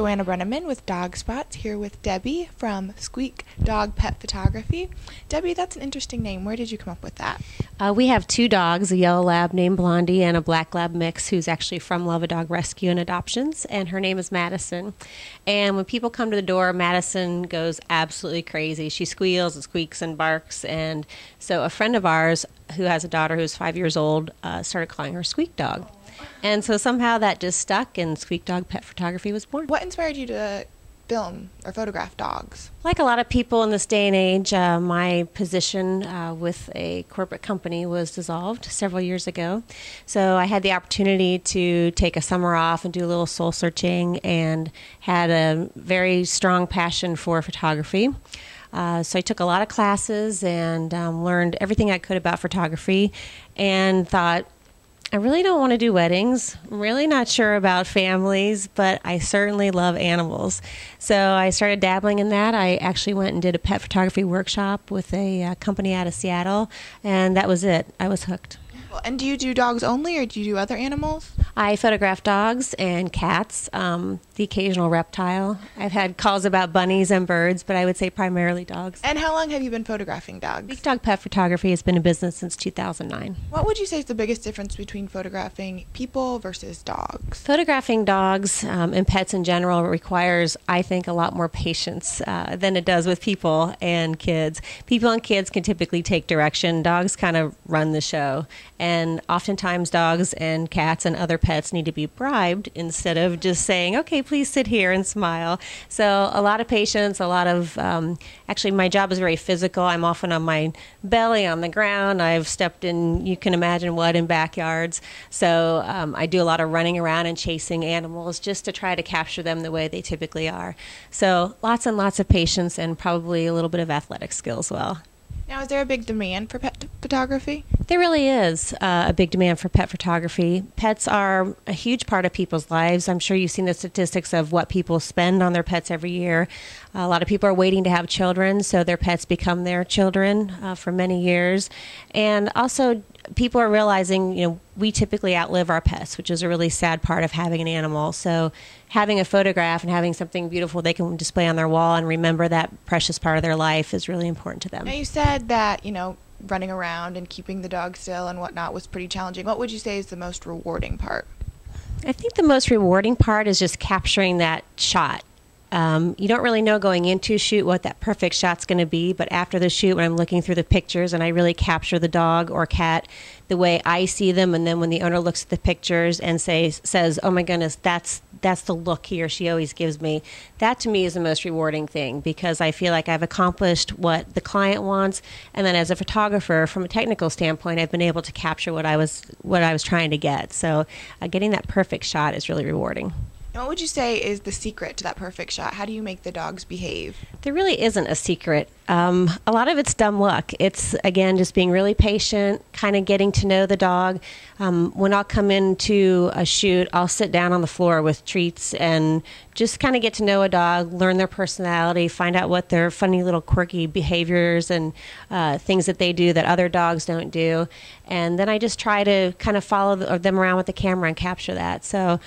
Joanna Brenneman with Dog Spots, here with Debbie from Squeak Dog Pet Photography. Debbie, that's an interesting name. Where did you come up with that? We have two dogs, a yellow lab named Blondie and a black lab mix who's actually from Love a Dog Rescue and Adoptions, and her name is Madison. And when people come to the door, Madison goes absolutely crazy. She squeals and squeaks and barks, and so a friend of ours who has a daughter who's 5 years old started calling her Squeak Dog. And so somehow that just stuck, and Squeak Dog Pet Photography was born. What inspired you to film or photograph dogs? Like a lot of people in this day and age, my position with a corporate company was dissolved several years ago. So I had the opportunity to take a summer off and do a little soul searching, and had a very strong passion for photography. So I took a lot of classes and learned everything I could about photography, and thought, I really don't want to do weddings. I'm really not sure about families, but I certainly love animals. So I started dabbling in that. I actually went and did a pet photography workshop with a company out of Seattle, and that was it. I was hooked. And do you do dogs only, or do you do other animals? I photograph dogs and cats, the occasional reptile. I've had calls about bunnies and birds, but I would say primarily dogs. And how long have you been photographing dogs? Squeak Dog Pet Photography has been in business since 2009. What would you say is the biggest difference between photographing people versus dogs? Photographing dogs and pets in general requires, I think, a lot more patience than it does with people and kids. People and kids can typically take direction. Dogs kind of run the show. And oftentimes dogs and cats and other pets need to be bribed instead of just saying, okay, please sit here and smile. So a lot of patience, a lot of, actually my job is very physical. I'm often on my belly on the ground. I've stepped in, you can imagine what, in backyards. So I do a lot of running around and chasing animals just to try to capture them the way they typically are. So lots and lots of patience, and probably a little bit of athletic skill as well. Now, is there a big demand for pet photography? There really is a big demand for pet photography. Pets are a huge part of people's lives. I'm sure you've seen the statistics of what people spend on their pets every year. A lot of people are waiting to have children, so their pets become their children for many years. And also, people are realizing, we typically outlive our pets, which is a really sad part of having an animal. So having a photograph and having something beautiful they can display on their wall and remember that precious part of their life is really important to them. Now, you said that, running around and keeping the dog still and whatnot was pretty challenging. What would you say is the most rewarding part? I think the most rewarding part is just capturing that shot. You don't really know going into a shoot what that perfect shot's going to be, but after the shoot, when I'm looking through the pictures and I really capture the dog or cat the way I see them, and then when the owner looks at the pictures and says, oh my goodness, that's the look he or she always gives me, that to me is the most rewarding thing, because I feel like I've accomplished what the client wants, and then as a photographer, from a technical standpoint, I've been able to capture what I was trying to get. So getting that perfect shot is really rewarding. What would you say is the secret to that perfect shot? How do you make the dogs behave? There really isn't a secret. A lot of it's dumb luck. It's, again, just being really patient, kind of getting to know the dog. When I'll come into a shoot, I'll sit down on the floor with treats and just kind of get to know a dog, learn their personality, find out what their funny little quirky behaviors and things that they do that other dogs don't do. And then I just try to kind of follow them around with the camera and capture that. So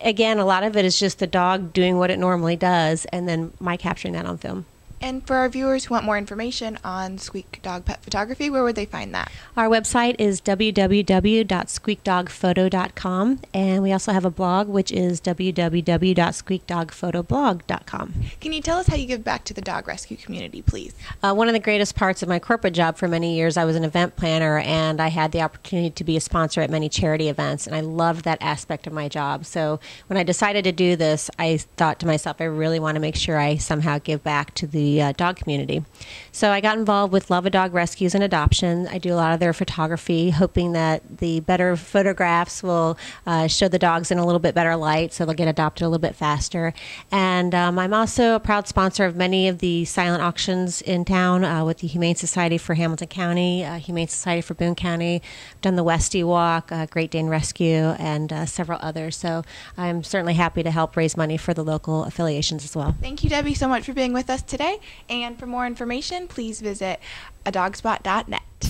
again, a lot of it is just the dog doing what it normally does, and then my capturing that on film. And for our viewers who want more information on Squeak Dog Pet Photography, where would they find that? Our website is www.squeakdogphoto.com, and we also have a blog, which is www.squeakdogphotoblog.com. Can you tell us how you give back to the dog rescue community, please? One of the greatest parts of my corporate job for many years, I was an event planner, and I had the opportunity to be a sponsor at many charity events, and I loved that aspect of my job. So when I decided to do this, I thought to myself, I really want to make sure I somehow give back to the dog community. So I got involved with Love a Dog Rescues and Adoption. I do a lot of their photography, hoping that the better photographs will show the dogs in a little bit better light, so they'll get adopted a little bit faster. And I'm also a proud sponsor of many of the silent auctions in town with the Humane Society for Hamilton County, Humane Society for Boone County. I've done the Westie Walk, Great Dane Rescue, and several others. So I'm certainly happy to help raise money for the local affiliations as well. Thank you, Debbie, so much for being with us today. And for more information, please visit adogspot.net.